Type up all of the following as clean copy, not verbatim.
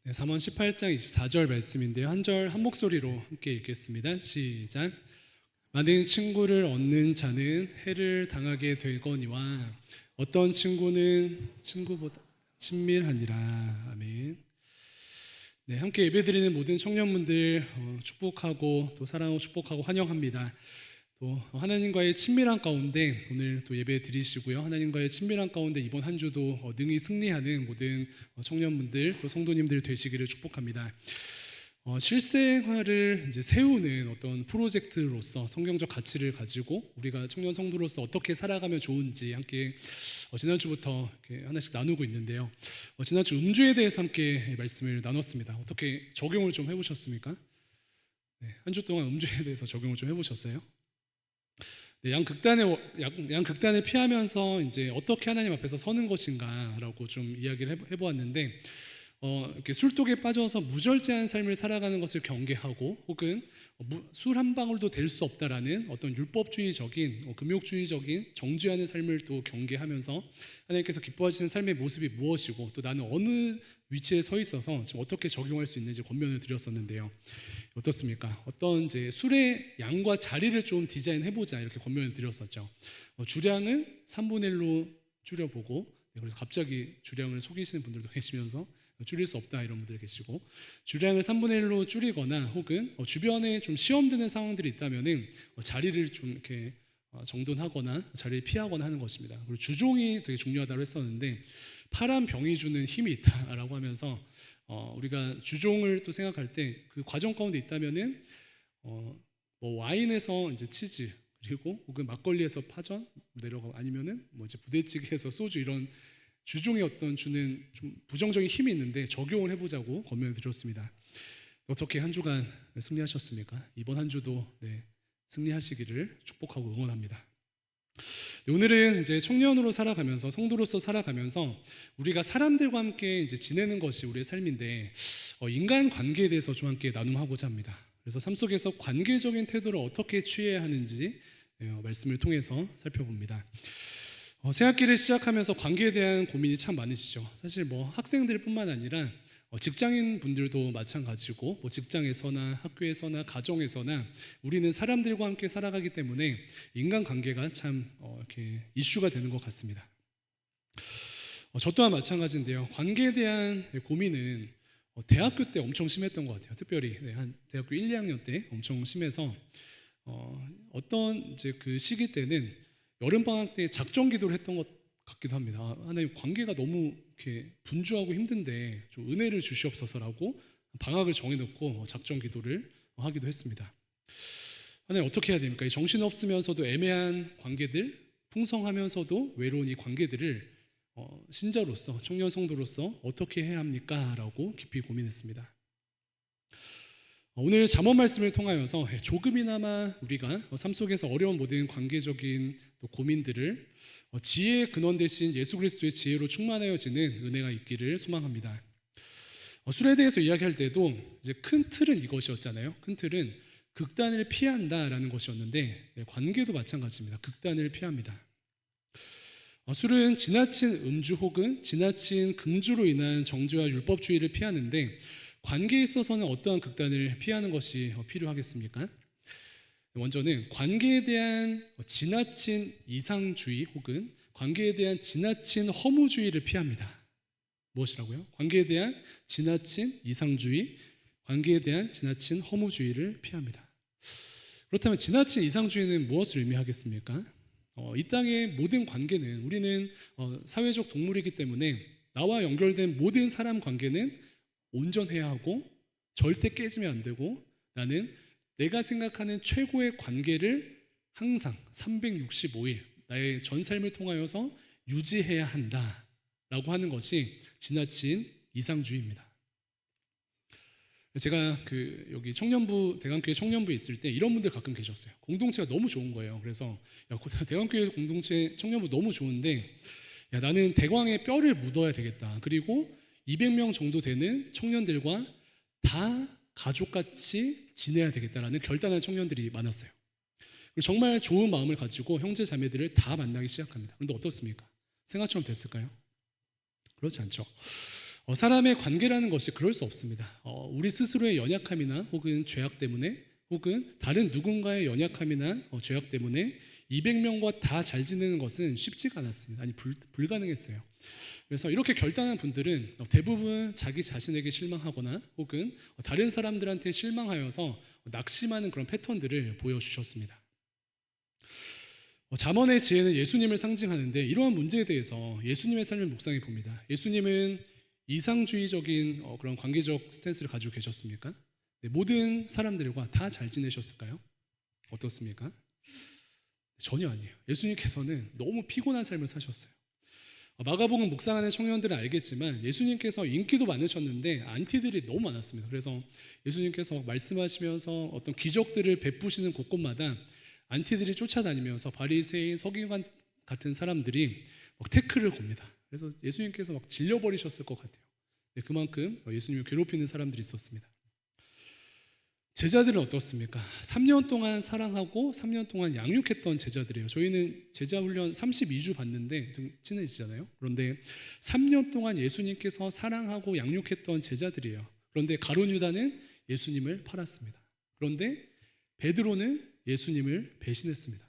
네, 잠언 18장 24절 말씀인데요. 한 절 한 목소리로 함께 읽겠습니다. 시작. 많은 친구를 얻는 자는 해를 당하게 되거니와 어떤 친구는 친구보다 친밀하니라. 아멘. 네, 함께 예배드리는 모든 청년분들 축복하고 또 사랑하고 축복하고 환영합니다. 또 하나님과의 친밀한 가운데 오늘 또 예배 드리시고요. 하나님과의 친밀한 가운데 이번 한 주도 능히 승리하는 모든 청년분들 또 성도님들 되시기를 축복합니다. 실생활을 이제 세우는 어떤 프로젝트로서 성경적 가치를 가지고 우리가 청년 성도로서 어떻게 살아가면 좋은지 함께 지난주부터 이렇게 하나씩 나누고 있는데요. 지난주 음주에 대해서 함께 말씀을 나눴습니다. 어떻게 적용을 좀 해보셨습니까? 네, 한 주 동안 음주에 대해서 적용을 좀 해보셨어요? 네, 양극단을 피하면서 이제 어떻게 하나님 앞에서 서는 것인가라고 좀 이야기를 해보았는데, 이렇게 술독에 빠져서 무절제한 삶을 살아가는 것을 경계하고, 혹은 술 한 방울도 될 수 없다라는 어떤 율법주의적인, 금욕주의적인 정죄하는 삶을 또 경계하면서 하나님께서 기뻐하시는 삶의 모습이 무엇이고, 또 나는 어느 위치에 서 있어서 지금 어떻게 적용할 수 있는지 권면을 드렸었는데요. 어떻습니까? 어떤 이제 술의 양과 자리를 좀 디자인해보자 이렇게 권면을 드렸었죠. 주량은 3분의 1로 줄여보고, 그래서 갑자기 주량을 속이시는 분들도 계시면서 줄일 수 없다 이런 분들 계시고, 주량을 3분의 1로 줄이거나 혹은 주변에 좀 시험드는 상황들이 있다면은 자리를 좀 이렇게 정돈하거나 자리를 피하거나 하는 것입니다. 그리고 주종이 되게 중요하다고 했었는데, 파란 병이 주는 힘이 있다라고 하면서 우리가 주종을 또 생각할 때 그 과정 가운데 있다면은 뭐 와인에서 이제 치즈, 그리고 혹은 막걸리에서 파전 내려가고, 아니면은 뭐 이제 부대찌개에서 소주, 이런 주종의 어떤 주는 좀 부정적인 힘이 있는데 적용을 해보자고 권면을 드렸습니다. 어떻게 한 주간 승리하셨습니까? 이번 한 주도 승리하시기를 축복하고 응원합니다. 오늘은 이제 청년으로 살아가면서, 성도로서 살아가면서 우리가 사람들과 함께 이제 지내는 것이 우리의 삶인데, 인간 관계에 대해서 좀 함께 나눔하고자 합니다. 그래서 삶 속에서 관계적인 태도를 어떻게 취해야 하는지 말씀을 통해서 살펴봅니다. 새 학기를 시작하면서 관계에 대한 고민이 참 많으시죠. 사실 뭐 학생들뿐만 아니라 직장인 분들도 마찬가지고, 뭐 직장에서나 학교에서나 가정에서나 우리는 사람들과 함께 살아가기 때문에 인간관계가 참 이렇게 이슈가 되는 것 같습니다. 저 또한 마찬가지인데요. 관계에 대한 고민은 대학교 때 엄청 심했던 것 같아요. 특별히 한 대학교 1, 2학년 때 엄청 심해서 어떤 이제 그 시기 때는 여름 방학 때 작정 기도를 했던 것 같기도 합니다. 하나님, 관계가 너무 이렇게 분주하고 힘든데 좀 은혜를 주시옵소서라고 방학을 정해놓고 작정 기도를 하기도 했습니다. 하나님, 어떻게 해야 됩니까? 정신 없으면서도 애매한 관계들, 풍성하면서도 외로운 이 관계들을 신자로서, 청년 성도로서 어떻게 해야 합니까? 라고 깊이 고민했습니다. 오늘 잠언 말씀을 통하여서 조금이나마 우리가 삶 속에서 어려운 모든 관계적인 고민들을 지혜의 근원 대신 예수 그리스도의 지혜로 충만하여지는 은혜가 있기를 소망합니다. 술에 대해서 이야기할 때도 이제 큰 틀은 이것이었잖아요. 큰 틀은 극단을 피한다라는 것이었는데, 관계도 마찬가지입니다. 극단을 피합니다. 술은 지나친 음주 혹은 지나친 금주로 인한 정죄와 율법주의를 피하는데, 관계에 있어서는 어떠한 극단을 피하는 것이 필요하겠습니까? 먼저는 관계에 대한 지나친 이상주의 혹은 관계에 대한 지나친 허무주의를 피합니다. 무엇이라고요? 관계에 대한 지나친 이상주의, 관계에 대한 지나친 허무주의를 피합니다. 그렇다면 지나친 이상주의는 무엇을 의미하겠습니까? 이 땅의 모든 관계는, 우리는 사회적 동물이기 때문에 나와 연결된 모든 사람 관계는 온전해야 하고 절대 깨지면 안 되고, 나는 내가 생각하는 최고의 관계를 항상 365일 나의 전 삶을 통하여서 유지해야 한다라고 하는 것이 지나친 이상주의입니다. 제가 여기 청년부, 대강교회 청년부에 있을 때 이런 분들 가끔 계셨어요. 공동체가 너무 좋은 거예요. 그래서 대강교회 공동체 청년부 너무 좋은데, 나는 대광에 뼈를 묻어야 되겠다. 그리고 200명 정도 되는 청년들과 다 가족같이 지내야 되겠다라는 결단한 청년들이 많았어요. 그리고 정말 좋은 마음을 가지고 형제 자매들을 다 만나기 시작합니다. 그런데 어떻습니까? 생각처럼 됐을까요? 그렇지 않죠. 사람의 관계라는 것이 그럴 수 없습니다. 우리 스스로의 연약함이나 혹은 죄악 때문에 혹은 다른 누군가의 연약함이나 죄악 때문에 200명과 다 잘 지내는 것은 쉽지가 않았습니다. 아니 불가능했어요. 그래서 이렇게 결단한 분들은 대부분 자기 자신에게 실망하거나 혹은 다른 사람들한테 실망하여서 낙심하는 그런 패턴들을 보여주셨습니다. 잠언의 지혜는 예수님을 상징하는데 이러한 문제에 대해서 예수님의 삶을 묵상해 봅니다. 예수님은 이상주의적인 그런 관계적 스탠스를 가지고 계셨습니까? 네, 모든 사람들과 다 잘 지내셨을까요? 어떻습니까? 전혀 아니에요. 예수님께서는 너무 피곤한 삶을 사셨어요. 마가복음 묵상하는 청년들은 알겠지만 예수님께서 인기도 많으셨는데 안티들이 너무 많았습니다. 그래서 예수님께서 말씀하시면서 어떤 기적들을 베푸시는 곳곳마다 안티들이 쫓아다니면서 바리새인 서기관 같은 사람들이 막 태클을 겁니다. 그래서 예수님께서 막 질려버리셨을 것 같아요. 네, 그만큼 예수님을 괴롭히는 사람들이 있었습니다. 제자들은 어떻습니까? 3년 동안 사랑하고 3년 동안 양육했던 제자들이에요. 저희는 제자 훈련 32주 받는데 좀 친해지잖아요. 그런데 3년 동안 예수님께서 사랑하고 양육했던 제자들이에요. 그런데 가룟 유다는 예수님을 팔았습니다. 그런데 베드로는 예수님을 배신했습니다.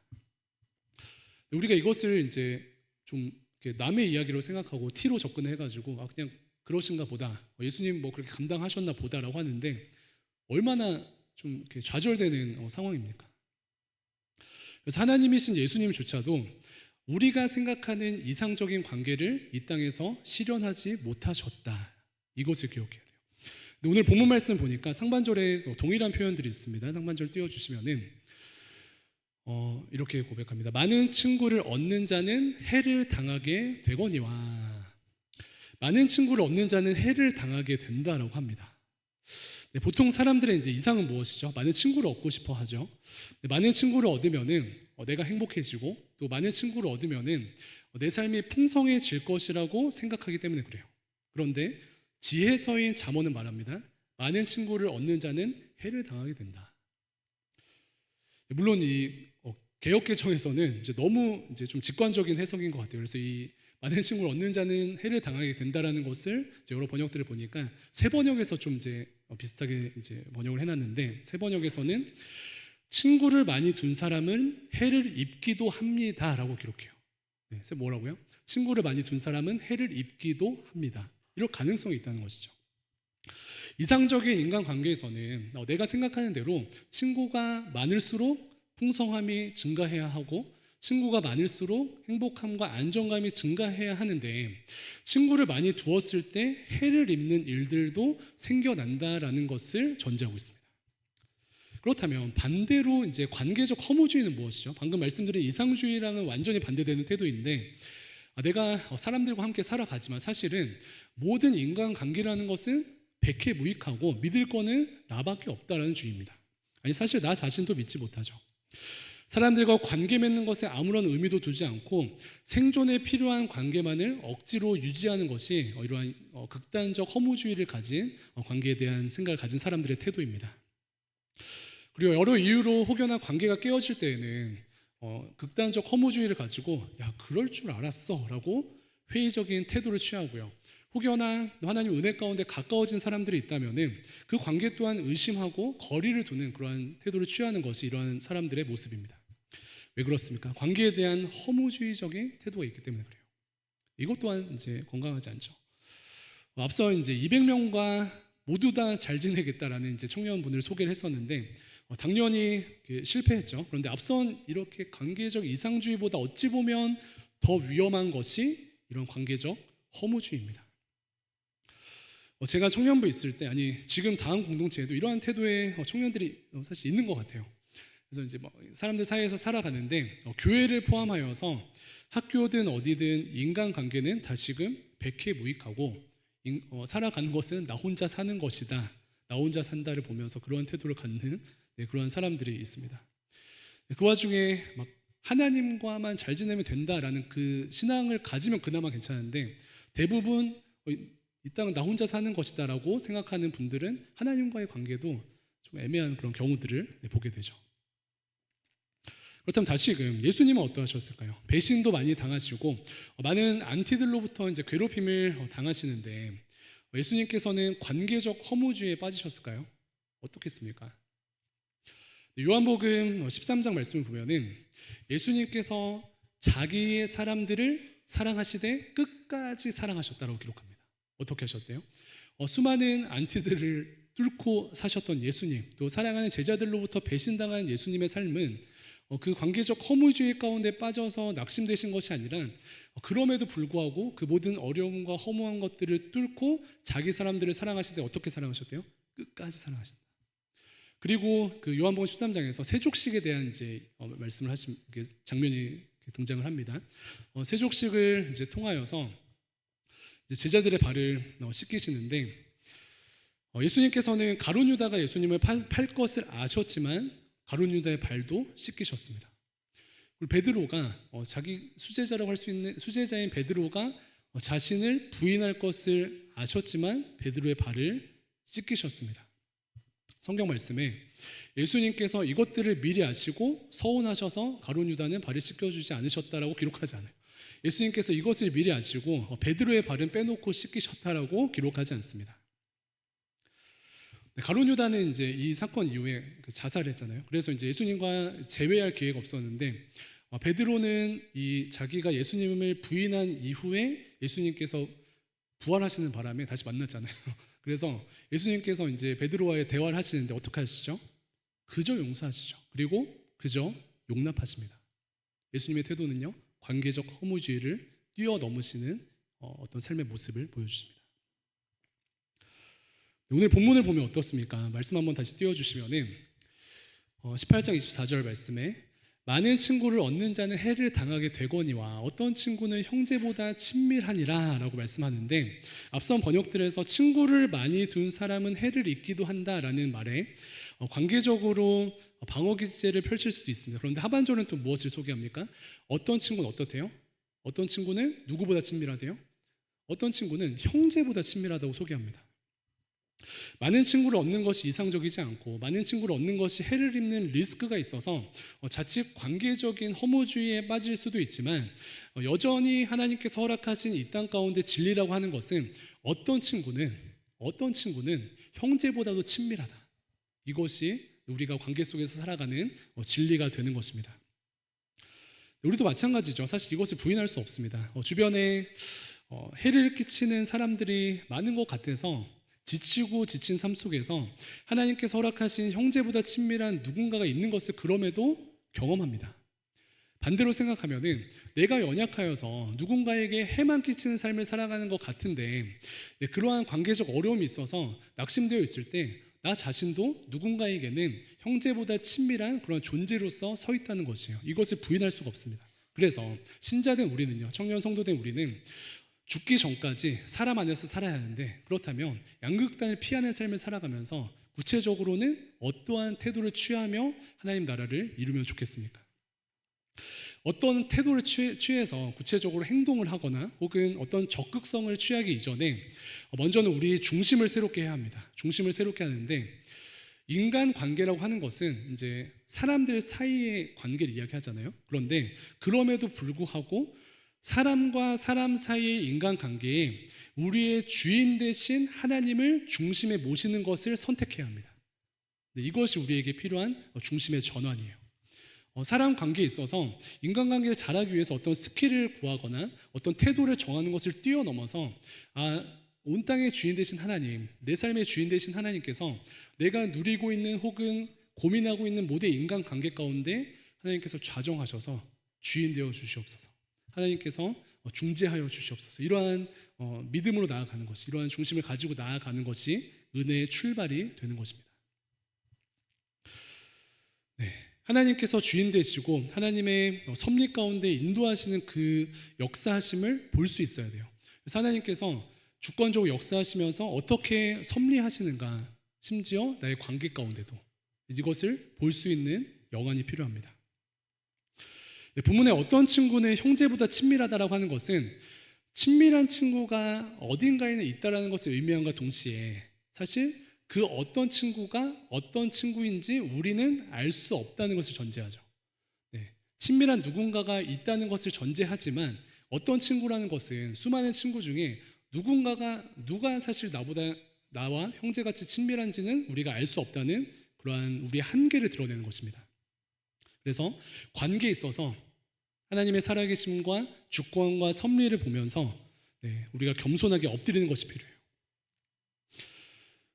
우리가 이것을 이제 좀 남의 이야기로 생각하고 티로 접근해가지고 그냥 그러신가 보다, 예수님 뭐 그렇게 감당하셨나 보다라고 하는데 얼마나 좀 이렇게 좌절되는 상황입니까? 그래서 하나님이신 예수님조차도 우리가 생각하는 이상적인 관계를 이 땅에서 실현하지 못하셨다. 이것을 기억해야 돼요. 근데 오늘 본문 말씀 보니까 상반절에 동일한 표현들이 있습니다. 상반절 띄워주시면은 이렇게 고백합니다. 많은 친구를 얻는 자는 해를 당하게 되거니와. 많은 친구를 얻는 자는 해를 당하게 된다라고 합니다. 네, 보통 사람들의 이제 이상은 무엇이죠? 많은 친구를 얻고 싶어 하죠. 네, 많은 친구를 얻으면은 내가 행복해지고 또 많은 친구를 얻으면은 내 삶이 풍성해질 것이라고 생각하기 때문에 그래요. 그런데 지혜서인 잠언은 말합니다. 많은 친구를 얻는 자는 해를 당하게 된다. 물론 이 개역개정에서는 이제 너무 이제 좀 직관적인 해석인 것 같아요. 그래서 이 많은 친구를 얻는 자는 해를 당하게 된다라는 것을 이제 여러 번역들을 보니까 새 번역에서 좀 이제 비슷하게 이제 번역을 해놨는데, 새 번역에서는 친구를 많이 둔 사람은 해를 입기도 합니다라고 기록해요. 네, 뭐라고요? 친구를 많이 둔 사람은 해를 입기도 합니다. 이럴 가능성이 있다는 것이죠. 이상적인 인간관계에서는 내가 생각하는 대로 친구가 많을수록 풍성함이 증가해야 하고 친구가 많을수록 행복함과 안정감이 증가해야 하는데 친구를 많이 두었을 때 해를 입는 일들도 생겨난다라는 것을 전제하고 있습니다. 그렇다면 반대로 이제 관계적 허무주의는 무엇이죠? 방금 말씀드린 이상주의랑은 완전히 반대되는 태도인데, 내가 사람들과 함께 살아가지만 사실은 모든 인간관계라는 것은 백해무익하고 믿을 거는 나밖에 없다라는 주의입니다. 아니 사실 나 자신도 믿지 못하죠. 사람들과 관계 맺는 것에 아무런 의미도 두지 않고 생존에 필요한 관계만을 억지로 유지하는 것이 이러한 극단적 허무주의를 가진 관계에 대한 생각을 가진 사람들의 태도입니다. 그리고 여러 이유로 혹여나 관계가 깨어질 때에는 극단적 허무주의를 가지고 야 그럴 줄 알았어 라고 회의적인 태도를 취하고요. 혹여나 하나님 은혜 가운데 가까워진 사람들이 있다면 그 관계 또한 의심하고 거리를 두는 그러한 태도를 취하는 것이 이러한 사람들의 모습입니다. 왜 그렇습니까? 관계에 대한 허무주의적인 태도가 있기 때문에 그래요. 이것 또한 이제 건강하지 않죠. 앞서 이제 200명과 모두 다 잘 지내겠다라는 이제 청년분을 소개를 했었는데 당연히 실패했죠. 그런데 앞선 이렇게 관계적 이상주의보다 어찌 보면 더 위험한 것이 이런 관계적 허무주의입니다. 제가 청년부 있을 때, 아니 지금 다음 공동체에도 이러한 태도의 청년들이 사실 있는 것 같아요. 그래서 이제 사람들 사이에서 살아가는데 교회를 포함하여서 학교든 어디든 인간관계는 다시금 백해무익하고 살아가는 것은 나 혼자 사는 것이다, 나 혼자 산다를 보면서 그러한 태도를 갖는 그러한 사람들이 있습니다. 그 와중에 막 하나님과만 잘 지내면 된다라는 그 신앙을 가지면 그나마 괜찮은데 대부분 이 땅은 나 혼자 사는 것이다라고 생각하는 분들은 하나님과의 관계도 좀 애매한 그런 경우들을 보게 되죠. 그렇다면 다시금 예수님은 어떠하셨을까요? 배신도 많이 당하시고 많은 안티들로부터 이제 괴롭힘을 당하시는데 예수님께서는 관계적 허무주의에 빠지셨을까요? 어떻겠습니까? 요한복음 13장 말씀을 보면은 예수님께서 자기의 사람들을 사랑하시되 끝까지 사랑하셨다고 기록합니다. 어떻게 하셨대요? 수많은 안티들을 뚫고 사셨던 예수님, 또 사랑하는 제자들로부터 배신당한 예수님의 삶은 그 관계적 허무주의 가운데 빠져서 낙심되신 것이 아니라 그럼에도 불구하고 그 모든 어려움과 허무한 것들을 뚫고 자기 사람들을 사랑하시되 어떻게 사랑하셨대요? 끝까지 사랑하신다. 그리고 그 요한복음 13장에서 세족식에 대한 이제 말씀을 하신 장면이 등장을 합니다. 세족식을 이제 통하여서 이제 제자들의 발을 씻기시는데 예수님께서는 가룟 유다가 예수님을 팔 것을 아셨지만 가룟 유다의 발도 씻기셨습니다. 그리고 베드로가 자기 수제자라고 할 수 있는 수제자인 베드로가 자신을 부인할 것을 아셨지만 베드로의 발을 씻기셨습니다. 성경 말씀에 예수님께서 이것들을 미리 아시고 서운하셔서 가룟 유다는 발을 씻겨주지 않으셨다라고 기록하지 않아요. 예수님께서 이것을 미리 아시고 베드로의 발은 빼놓고 씻기셨다라고 기록하지 않습니다. 가룟 유다는 이제 이 사건 이후에 자살했잖아요. 그래서 이제 예수님과 재회할 기회가 없었는데 베드로는 이 자기가 예수님을 부인한 이후에 예수님께서 부활하시는 바람에 다시 만났잖아요. 그래서 예수님께서 이제 베드로와의 대화를 하시는데 어떻게 하시죠? 그저 용서하시죠. 그리고 그저 용납하십니다. 예수님의 태도는요, 관계적 허무주의를 뛰어넘으시는 어떤 삶의 모습을 보여주십니다. 오늘 본문을 보면 어떻습니까? 말씀 한번 다시 띄워주시면은 18장 24절 말씀에 많은 친구를 얻는 자는 해를 당하게 되거니와 어떤 친구는 형제보다 친밀하니라 라고 말씀하는데 앞선 번역들에서 친구를 많이 둔 사람은 해를 입기도 한다라는 말에 관계적으로 방어기제를 펼칠 수도 있습니다. 그런데 하반절은 또 무엇을 소개합니까? 어떤 친구는 어떻대요? 어떤 친구는 누구보다 친밀하대요? 어떤 친구는 형제보다 친밀하다고 소개합니다. 많은 친구를 얻는 것이 이상적이지 않고 많은 친구를 얻는 것이 해를 입는 리스크가 있어서 자칫 관계적인 허무주의에 빠질 수도 있지만 여전히 하나님께서 허락하신 이 땅 가운데 진리라고 하는 것은 어떤 친구는 형제보다도 친밀하다. 이것이 우리가 관계 속에서 살아가는 진리가 되는 것입니다. 우리도 마찬가지죠. 사실 이것을 부인할 수 없습니다. 주변에 해를 끼치는 사람들이 많은 것 같아서 지치고 지친 삶 속에서 하나님께서 허락하신 형제보다 친밀한 누군가가 있는 것을 그럼에도 경험합니다. 반대로 생각하면은 내가 연약하여서 누군가에게 해만 끼치는 삶을 살아가는 것 같은데 그러한 관계적 어려움이 있어서 낙심되어 있을 때 나 자신도 누군가에게는 형제보다 친밀한 그런 존재로서 서 있다는 것이에요. 이것을 부인할 수가 없습니다. 그래서 신자된 우리는요, 청년 성도된 우리는 죽기 전까지 사람 안에서 살아야 하는데 그렇다면 양극단을 피하는 삶을 살아가면서 구체적으로는 어떠한 태도를 취하며 하나님 나라를 이루면 좋겠습니까? 어떤 태도를 취해서 구체적으로 행동을 하거나 혹은 어떤 적극성을 취하기 이전에 먼저는 우리 중심을 새롭게 해야 합니다. 중심을 새롭게 하는데 인간관계라고 하는 것은 이제 사람들 사이의 관계를 이야기하잖아요. 그런데 그럼에도 불구하고 사람과 사람 사이의 인간관계에 우리의 주인 되신 하나님을 중심에 모시는 것을 선택해야 합니다. 이것이 우리에게 필요한 중심의 전환이에요. 사람 관계에 있어서 인간관계를 잘하기 위해서 어떤 스킬을 구하거나 어떤 태도를 정하는 것을 뛰어넘어서 온 땅의 주인 되신 하나님, 내 삶의 주인 되신 하나님께서 내가 누리고 있는 혹은 고민하고 있는 모든 인간관계 가운데 하나님께서 좌정하셔서 주인 되어 주시옵소서. 하나님께서 중재하여 주시옵소서. 이러한 믿음으로 나아가는 것이, 이러한 중심을 가지고 나아가는 것이 은혜의 출발이 되는 것입니다. 네, 하나님께서 주인 되시고 하나님의 섭리 가운데 인도하시는 그 역사하심을 볼 수 있어야 돼요. 그래서 하나님께서 주권적으로 역사하시면서 어떻게 섭리하시는가, 심지어 나의 관계 가운데도 이것을 볼 수 있는 영안이 필요합니다. 본문에 어떤 친구는 형제보다 친밀하다라고 하는 것은 친밀한 친구가 어딘가에는 있다라는 것을 의미함과 동시에 사실 그 어떤 친구가 어떤 친구인지 우리는 알 수 없다는 것을 전제하죠. 친밀한 누군가가 있다는 것을 전제하지만 어떤 친구라는 것은 수많은 친구 중에 누가 사실 나와 형제같이 친밀한지는 우리가 알 수 없다는 그러한 우리의 한계를 드러내는 것입니다. 그래서 관계에 있어서 하나님의 살아계심과 주권과 섭리를 보면서 우리가 겸손하게 엎드리는 것이 필요해요.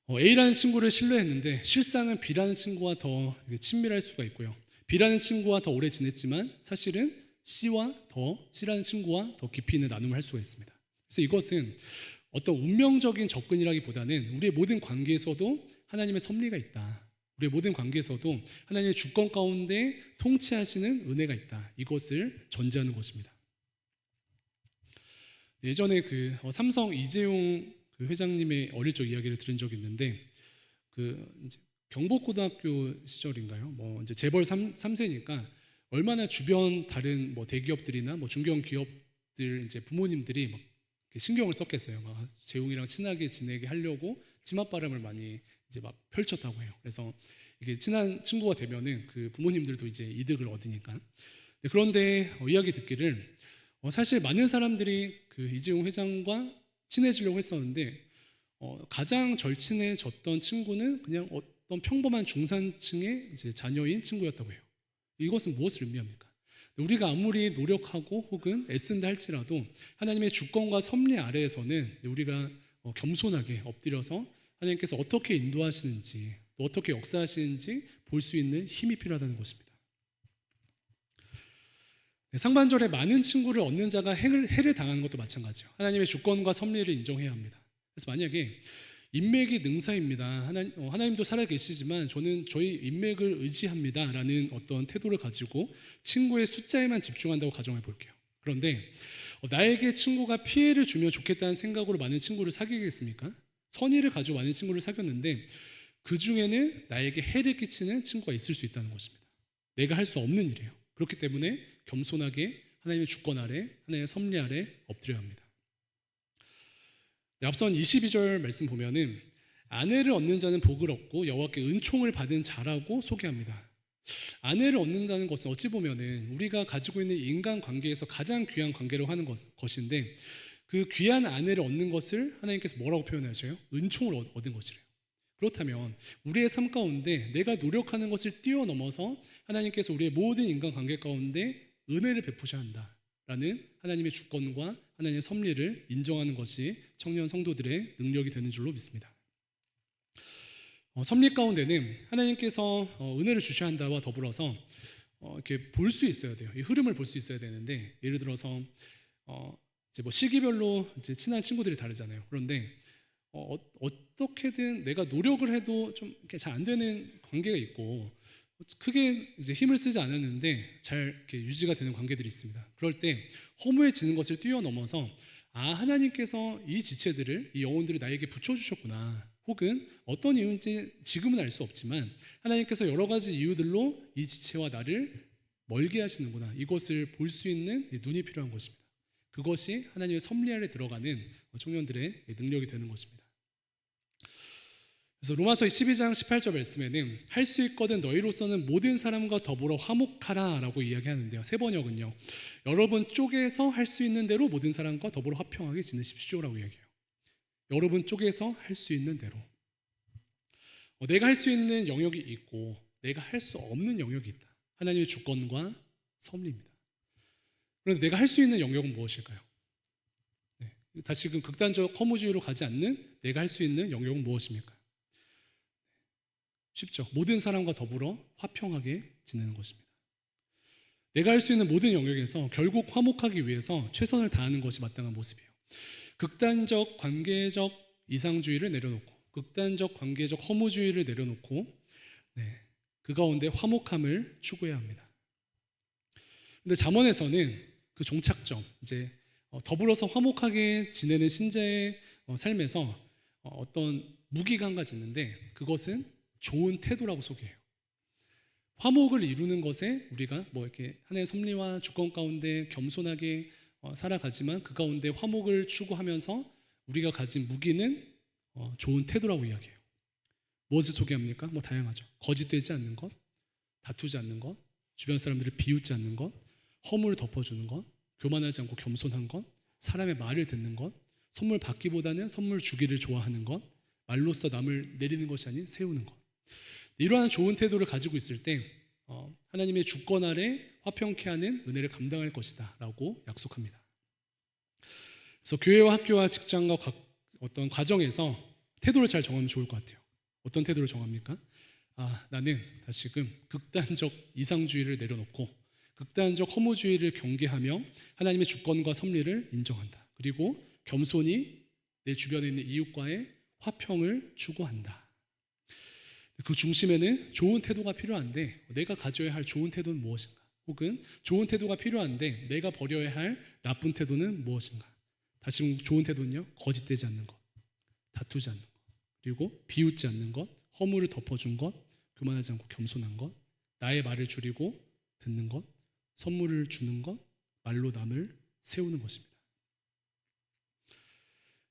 A라는 친구를 신뢰했는데 실상은 B라는 친구와 더 친밀할 수가 있고요. B라는 친구와 더 오래 지냈지만 사실은 C라는 친구와 더 깊이 있는 나눔을 할 수가 있습니다. 그래서 이것은 어떤 운명적인 접근이라기보다는 우리의 모든 관계에서도 하나님의 섭리가 있다. 우리의 모든 관계에서도 하나님의 주권 가운데 통치하시는 은혜가 있다. 이것을 전제하는 것입니다. 예전에 삼성 이재용 회장님의 어릴 적 이야기를 들은 적이 있는데 이제 경복고등학교 시절인가요? 이제 재벌 3세니까 얼마나 주변 다른 대기업들이나 중견 기업들 이제 부모님들이 막 신경을 썼겠어요. 막 재용이랑 친하게 지내게 하려고 치맛바람을 많이 이제 막 펼쳤다고 해요. 그래서 이게 친한 친구가 되면은 그 부모님들도 이제 이득을 얻으니까. 그런데 이야기 듣기를 사실 많은 사람들이 이재용 회장과 친해지려고 했었는데 가장 절친해졌던 친구는 그냥 어떤 평범한 중산층의 이제 자녀인 친구였다고 해요. 이것은 무엇을 의미합니까? 우리가 아무리 노력하고 혹은 애쓴다 할지라도 하나님의 주권과 섭리 아래에서는 우리가 겸손하게 엎드려서 하나님께서 어떻게 인도하시는지 또 어떻게 역사하시는지 볼 수 있는 힘이 필요하다는 것입니다. 상반절에 많은 친구를 얻는 자가 해를 당하는 것도 마찬가지예요. 하나님의 주권과 섭리를 인정해야 합니다. 그래서 만약에 인맥이 능사입니다. 하나님도 살아계시지만 저는 저희 인맥을 의지합니다 라는 어떤 태도를 가지고 친구의 숫자에만 집중한다고 가정해 볼게요. 그런데 나에게 친구가 피해를 주면 좋겠다는 생각으로 많은 친구를 사귀겠습니까? 선의를 가지고 많은 친구를 사귀었는데 그 중에는 나에게 해를 끼치는 친구가 있을 수 있다는 것입니다. 내가 할 수 없는 일이에요. 그렇기 때문에 겸손하게 하나님의 주권 아래, 하나님의 섭리 아래 엎드려야 합니다. 앞선 22절 말씀 보면은 아내를 얻는 자는 복을 얻고 여호와께 은총을 받은 자라고 소개합니다. 아내를 얻는다는 것은 어찌 보면은 우리가 가지고 있는 인간 관계에서 가장 귀한 관계로 하는 것인데 그 귀한 아내를 얻는 것을 하나님께서 뭐라고 표현하셔요? 은총을 얻은 것이래요. 그렇다면 우리의 삶 가운데 내가 노력하는 것을 뛰어넘어서 하나님께서 우리의 모든 인간 관계 가운데 은혜를 베푸셔야 한다라는 하나님의 주권과 하나님의 섭리를 인정하는 것이 청년 성도들의 능력이 되는 줄로 믿습니다. 섭리 가운데는 하나님께서 은혜를 주셔야 한다와 더불어서 이렇게 볼 수 있어야 돼요. 이 흐름을 볼 수 있어야 되는데 예를 들어서 이제 시기별로 이제 친한 친구들이 다르잖아요. 그런데 어떻게든 내가 노력을 해도 좀 잘 안 되는 관계가 있고 크게 이제 힘을 쓰지 않았는데 잘 이렇게 유지가 되는 관계들이 있습니다. 그럴 때 허무해지는 것을 뛰어넘어서 하나님께서 이 지체들을 이 영혼들을 나에게 붙여주셨구나. 혹은 어떤 이유인지 지금은 알 수 없지만 하나님께서 여러 가지 이유들로 이 지체와 나를 멀게 하시는구나. 이것을 볼 수 있는 눈이 필요한 것입니다. 그것이 하나님의 섭리 아래 들어가는 청년들의 능력이 되는 것입니다. 그래서 로마서 12장 18절 말씀에는 할 수 있거든 너희로서는 모든 사람과 더불어 화목하라 라고 이야기하는데요. 세 번역은요, 여러분 쪽에서 할 수 있는 대로 모든 사람과 더불어 화평하게 지내십시오 라고 이야기해요. 여러분 쪽에서 할 수 있는 대로. 내가 할 수 있는 영역이 있고 내가 할 수 없는 영역이 있다. 하나님의 주권과 섭리입니다. 그런데 내가 할 수 있는 영역은 무엇일까요? 다시금 극단적 허무주의로 가지 않는 내가 할 수 있는 영역은 무엇입니까? 쉽죠. 모든 사람과 더불어 화평하게 지내는 것입니다. 내가 할 수 있는 모든 영역에서 결국 화목하기 위해서 최선을 다하는 것이 마땅한 모습이에요. 극단적 관계적 이상주의를 내려놓고 극단적 관계적 허무주의를 내려놓고 그 가운데 화목함을 추구해야 합니다. 그런데 잠언에서는 그 종착점, 이제 더불어서 화목하게 지내는 신자의 삶에서 어떤 무기가 한 가지 있는데 그것은 좋은 태도라고 소개해요. 화목을 이루는 것에 우리가 이렇게 하나님의 섭리와 주권 가운데 겸손하게 살아가지만 그 가운데 화목을 추구하면서 우리가 가진 무기는 좋은 태도라고 이야기해요. 무엇을 소개합니까? 다양하죠. 거짓되지 않는 것, 다투지 않는 것, 주변 사람들을 비웃지 않는 것, 허물을 덮어주는 것, 교만하지 않고 겸손한 것, 사람의 말을 듣는 것, 선물 받기보다는 선물 주기를 좋아하는 것, 말로써 남을 내리는 것이 아닌 세우는 것. 이러한 좋은 태도를 가지고 있을 때 하나님의 주권 아래 화평케 하는 은혜를 감당할 것이다 라고 약속합니다. 그래서 교회와 학교와 직장과 어떤 과정에서 태도를 잘 정하면 좋을 것 같아요. 어떤 태도를 정합니까? 나는 다시금 극단적 이상주의를 내려놓고 극단적 허무주의를 경계하며 하나님의 주권과 섭리를 인정한다. 그리고 겸손히 내 주변에 있는 이웃과의 화평을 추구한다. 그 중심에는 좋은 태도가 필요한데 내가 가져야 할 좋은 태도는 무엇인가? 혹은 좋은 태도가 필요한데 내가 버려야 할 나쁜 태도는 무엇인가? 다시 좋은 태도는요, 거짓되지 않는 것, 다투지 않는 것, 그리고 비웃지 않는 것, 허물을 덮어준 것, 교만하지 않고 겸손한 것, 나의 말을 줄이고 듣는 것, 선물을 주는 것, 말로 남을 세우는 것입니다.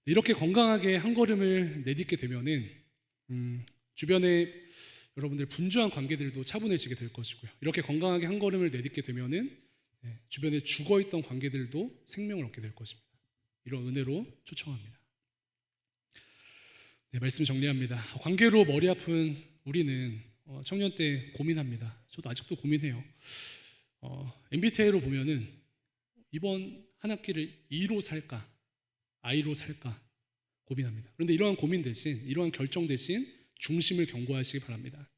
이렇게 건강하게 한 걸음을 내딛게 되면은 주변에 여러분들 분주한 관계들도 차분해지게 될 것이고요. 이렇게 건강하게 한 걸음을 내딛게 되면은 주변에 죽어있던 관계들도 생명을 얻게 될 것입니다. 이런 은혜로 초청합니다. 말씀 정리합니다. 관계로 머리 아픈 우리는 청년 때 고민합니다. 저도 아직도 고민해요. MBTI로 보면은 이번 한 학기를 E로 살까, I로 살까 고민합니다. 그런데 이러한 고민 대신, 이러한 결정 대신 중심을 경고하시기 바랍니다.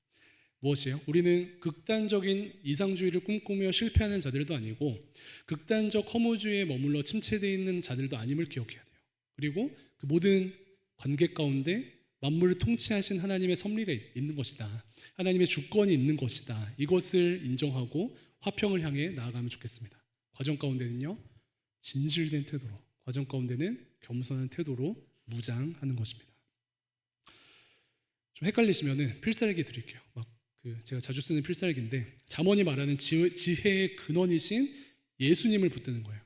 무엇이에요? 우리는 극단적인 이상주의를 꿈꾸며 실패하는 자들도 아니고 극단적 허무주의에 머물러 침체되어 있는 자들도 아님을 기억해야 돼요. 그리고 그 모든 관계 가운데 만물을 통치하신 하나님의 섭리가 있는 것이다. 하나님의 주권이 있는 것이다. 이것을 인정하고 화평을 향해 나아가면 좋겠습니다. 과정 가운데는요, 진실된 태도로, 과정 가운데는 겸손한 태도로 무장하는 것입니다. 좀 헷갈리시면은 필살기 드릴게요. 제가 자주 쓰는 필살기인데 잠언이 말하는 지혜의 근원이신 예수님을 붙드는 거예요.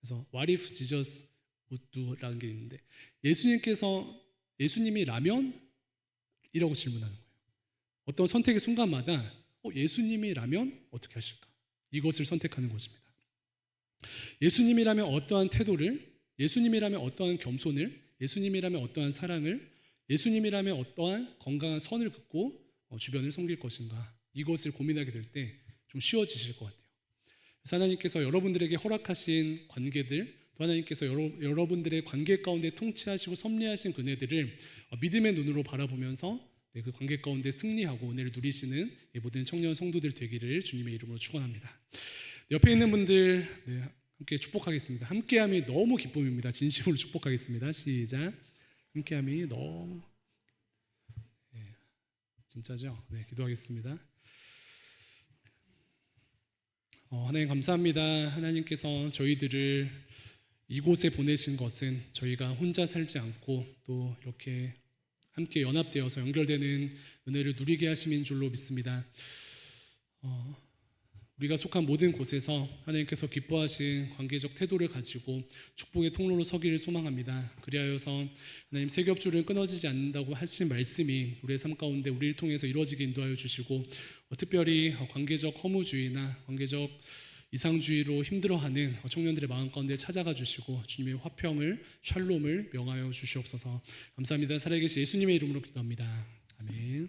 그래서 What if Jesus would do라는 게 있는데 예수님이 라면? 이라고 질문하는 거예요. 어떤 선택의 순간마다 예수님이라면 어떻게 하실까? 이것을 선택하는 것입니다. 예수님이라면 어떠한 태도를, 예수님이라면 어떠한 겸손을, 예수님이라면 어떠한 사랑을, 예수님이라면 어떠한 건강한 선을 긋고 주변을 섬길 것인가? 이것을 고민하게 될 때 좀 쉬워지실 것 같아요. 그래서 하나님께서 여러분들에게 허락하신 관계들, 또 하나님께서 여러분들의 관계 가운데 통치하시고 섭리하신 그네들을 믿음의 눈으로 바라보면서 그 관계 가운데 승리하고 은혜를 누리시는 모든 청년 성도들 되기를 주님의 이름으로 축원합니다. 옆에 있는 분들 함께 축복하겠습니다. 함께함이 너무 기쁨입니다. 진심으로 축복하겠습니다. 시작. 함께함이 너무 진짜죠? 네, 기도하겠습니다. 하나님 감사합니다. 하나님께서 저희들을 이곳에 보내신 것은 저희가 혼자 살지 않고 또 이렇게 함께 연합되어서 연결되는 은혜를 누리게 하심인 줄로 믿습니다. 우리가 속한 모든 곳에서 하나님께서 기뻐하신 관계적 태도를 가지고 축복의 통로로 서기를 소망합니다. 그리하여서 하나님 세 겹줄은 끊어지지 않는다고 하신 말씀이 우리의 삶 가운데 우리를 통해서 이루어지게 인도하여 주시고 특별히 관계적 허무주의나 관계적 이상주의로 힘들어하는 청년들의 마음 가운데 찾아가 주시고 주님의 화평을 샬롬을 명하여 주시옵소서. 감사합니다. 살아계신 예수님의 이름으로 기도합니다. 아멘.